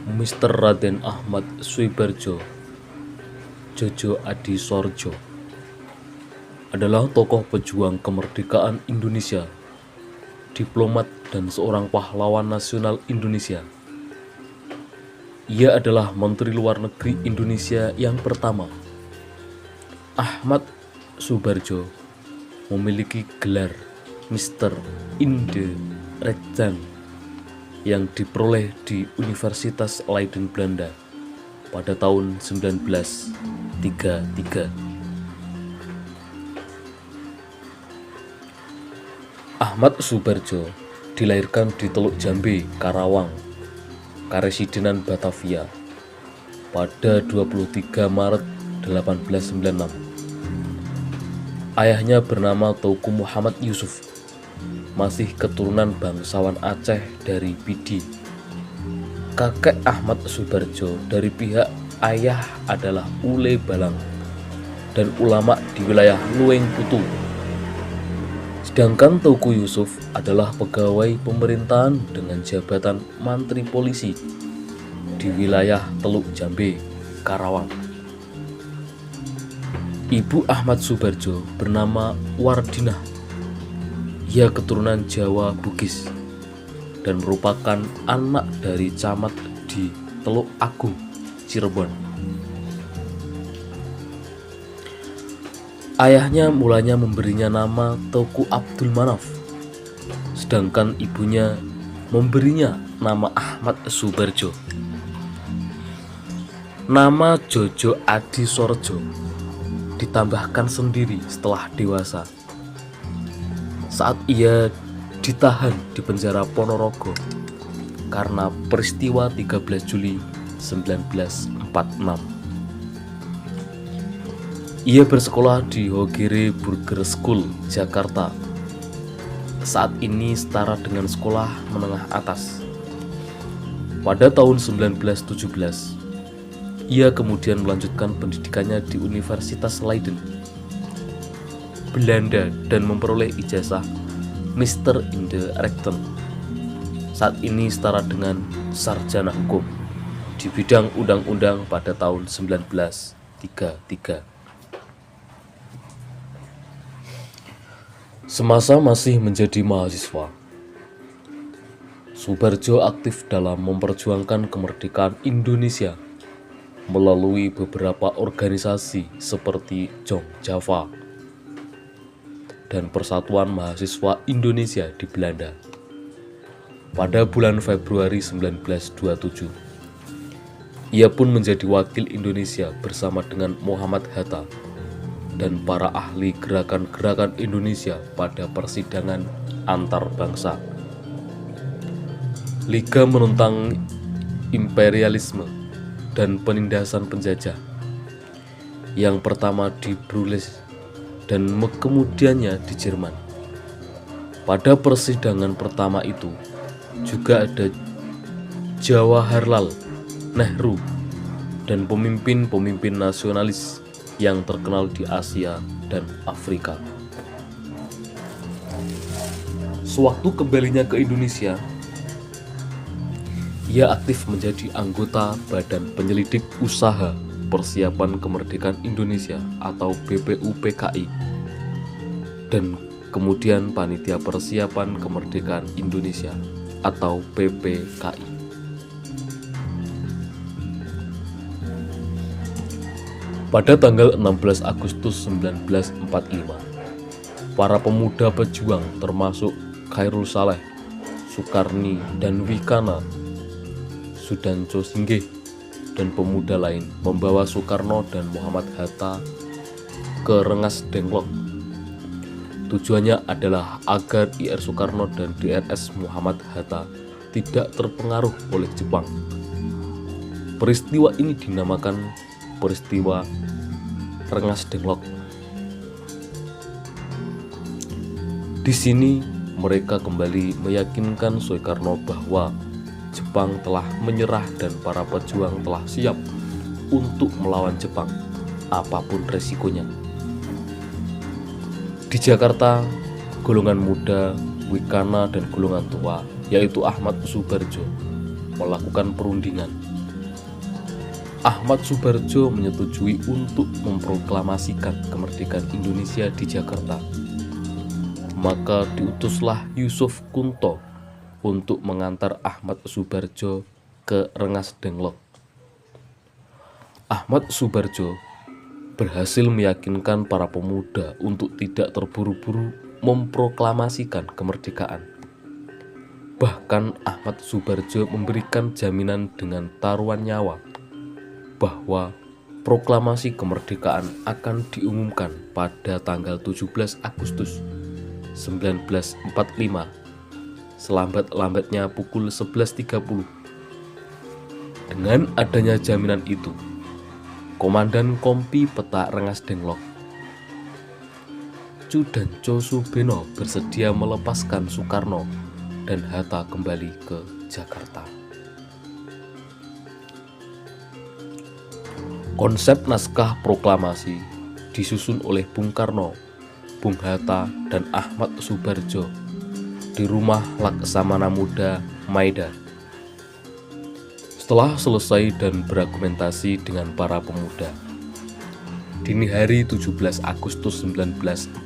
Mr. Raden Ahmad Suibardjo Djojo Adisordjo adalah tokoh pejuang kemerdekaan Indonesia, diplomat dan seorang pahlawan nasional Indonesia. Ia adalah Menteri Luar Negeri Indonesia yang pertama. Ahmad Suibardjo memiliki gelar Mr. Inde Rechten yang diperoleh di Universitas Leiden Belanda pada tahun 1933. Ahmad Suibardjo dilahirkan di Teluk Jambe, Karawang, Karesidenan Batavia pada 23 Maret 1896. Ayahnya bernama Teuku Muhammad Yusuf, masih keturunan bangsawan Aceh dari Pidi. Kakek Ahmad Suibardjo dari pihak ayah adalah Ule Balang dan ulama di wilayah Lueng Putu. Sedangkan Teuku Yusuf adalah pegawai pemerintahan dengan jabatan Mantri Polisi di wilayah Teluk Jambe, Karawang. Ibu Ahmad Suibardjo bernama Wardinah. Ia keturunan Jawa Bugis dan merupakan anak dari camat di Teluk Agung, Cirebon. Ayahnya mulanya memberinya nama Teuku Abdul Manaf, sedangkan ibunya memberinya nama Ahmad Suibardjo. Nama Djojo Adisordjo ditambahkan sendiri setelah dewasa, saat ia ditahan di penjara Ponorogo karena peristiwa 13 Juli 1946. Ia bersekolah di Hogere Burger School, Jakarta. Saat ini setara dengan sekolah menengah atas. Pada tahun 1917, ia kemudian melanjutkan pendidikannya di Universitas Leiden, Belanda dan memperoleh ijazah Mr. Inde Rechten. Saat ini setara dengan sarjana hukum di bidang undang-undang pada tahun 1933. Semasa masih menjadi mahasiswa, Suibardjo aktif dalam memperjuangkan kemerdekaan Indonesia melalui beberapa organisasi seperti Jong Java dan Persatuan Mahasiswa Indonesia di Belanda. Pada bulan Februari 1927, ia pun menjadi wakil Indonesia bersama dengan Muhammad Hatta dan para ahli gerakan-gerakan Indonesia pada persidangan antar bangsa. Liga menentang imperialisme dan penindasan penjajah, yang pertama di Brunei dan kemudiannya di Jerman. Pada persidangan pertama itu juga ada Jawaharlal Nehru dan pemimpin-pemimpin nasionalis yang terkenal di Asia dan Afrika. Sewaktu kembalinya ke Indonesia, ia aktif menjadi anggota Badan Penyelidik Usaha Persiapan Kemerdekaan Indonesia atau BPUPKI dan kemudian Panitia Persiapan Kemerdekaan Indonesia atau PPKI. Pada tanggal 16 Agustus 1945, para pemuda pejuang termasuk Khairul Saleh, Sukarni, dan Wikana Sudanco Singgeh dan pemuda lain membawa Soekarno dan Muhammad Hatta ke Rengas Dengklok. Tujuannya adalah agar IR Soekarno dan DRS Muhammad Hatta tidak terpengaruh oleh Jepang. Peristiwa ini dinamakan peristiwa Rengas Dengklok. Di sini mereka kembali meyakinkan Soekarno bahwa Jepang telah menyerah dan para pejuang telah siap untuk melawan Jepang, apapun resikonya. Di Jakarta, golongan muda, Wikana, dan golongan tua, yaitu Ahmad Suibardjo, melakukan perundingan Ahmad Soebardjo menyetujui untuk memproklamasikan kemerdekaan Indonesia di Jakarta. Maka diutuslah Yusuf Kunto untuk mengantar Ahmad Soebardjo ke Rengas Dengklok. Ahmad Soebardjo berhasil meyakinkan para pemuda untuk tidak terburu-buru memproklamasikan kemerdekaan. Bahkan Ahmad Soebardjo memberikan jaminan dengan taruhan nyawa bahwa proklamasi kemerdekaan akan diumumkan pada tanggal 17 Agustus 1945 selambat-lambatnya pukul 11.30. Dengan adanya jaminan itu, Komandan Kompi Peta Rengas Dengklok, Tjudanco Subeno, bersedia melepaskan Soekarno dan Hatta kembali ke Jakarta. Konsep naskah proklamasi disusun oleh Bung Karno, Bung Hatta, dan Ahmad Soebardjo di rumah Laksamana Muda Maeda. Setelah selesai dan berargumentasi dengan para pemuda, dini hari 17 Agustus 1945,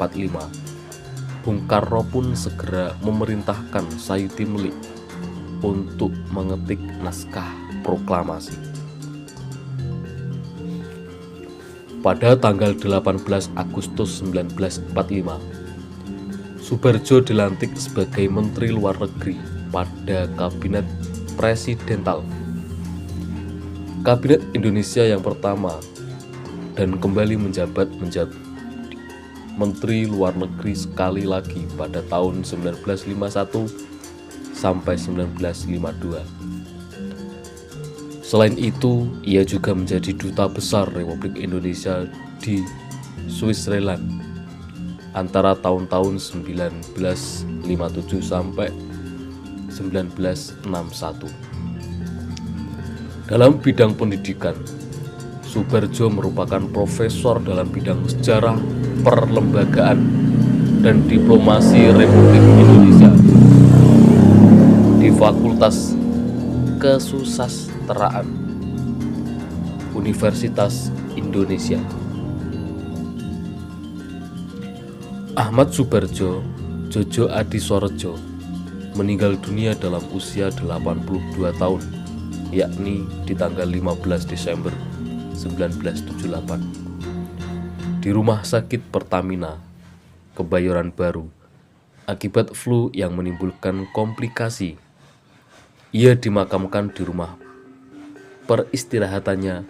Bung Karno pun segera memerintahkan Sayuti Melik untuk mengetik naskah proklamasi. Pada tanggal 18 Agustus 1945, Soebardjo dilantik sebagai Menteri Luar Negeri pada Kabinet Presidental, Kabinet Indonesia yang pertama, dan kembali menjabat menjadi Menteri Luar Negeri sekali lagi pada tahun 1951 sampai 1952. Selain itu, ia juga menjadi Duta Besar Republik Indonesia di Switzerland antara tahun-tahun 1957 sampai 1961. Dalam bidang pendidikan, Soebardjo merupakan profesor dalam bidang sejarah, perlembagaan, dan diplomasi Republik Indonesia di Fakultas Kesusastraan Universitas Indonesia. Ahmad Soebardjo Djojo Adisorejo meninggal dunia dalam usia 82 tahun, yakni di tanggal 15 Desember 1978 di Rumah Sakit Pertamina, Kebayoran Baru, akibat flu yang menimbulkan komplikasi. Ia dimakamkan di rumah peristirahatannya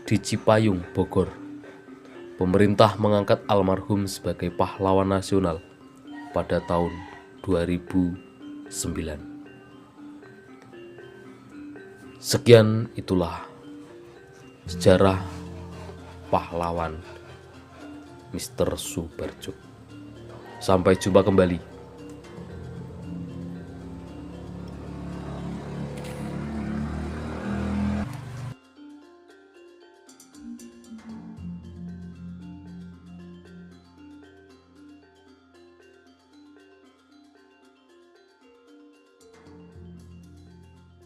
di Cipayung, Bogor. Pemerintah mengangkat almarhum sebagai pahlawan nasional pada tahun 2009. Sekian itulah sejarah pahlawan Mr. Soebardjo. Sampai jumpa kembali.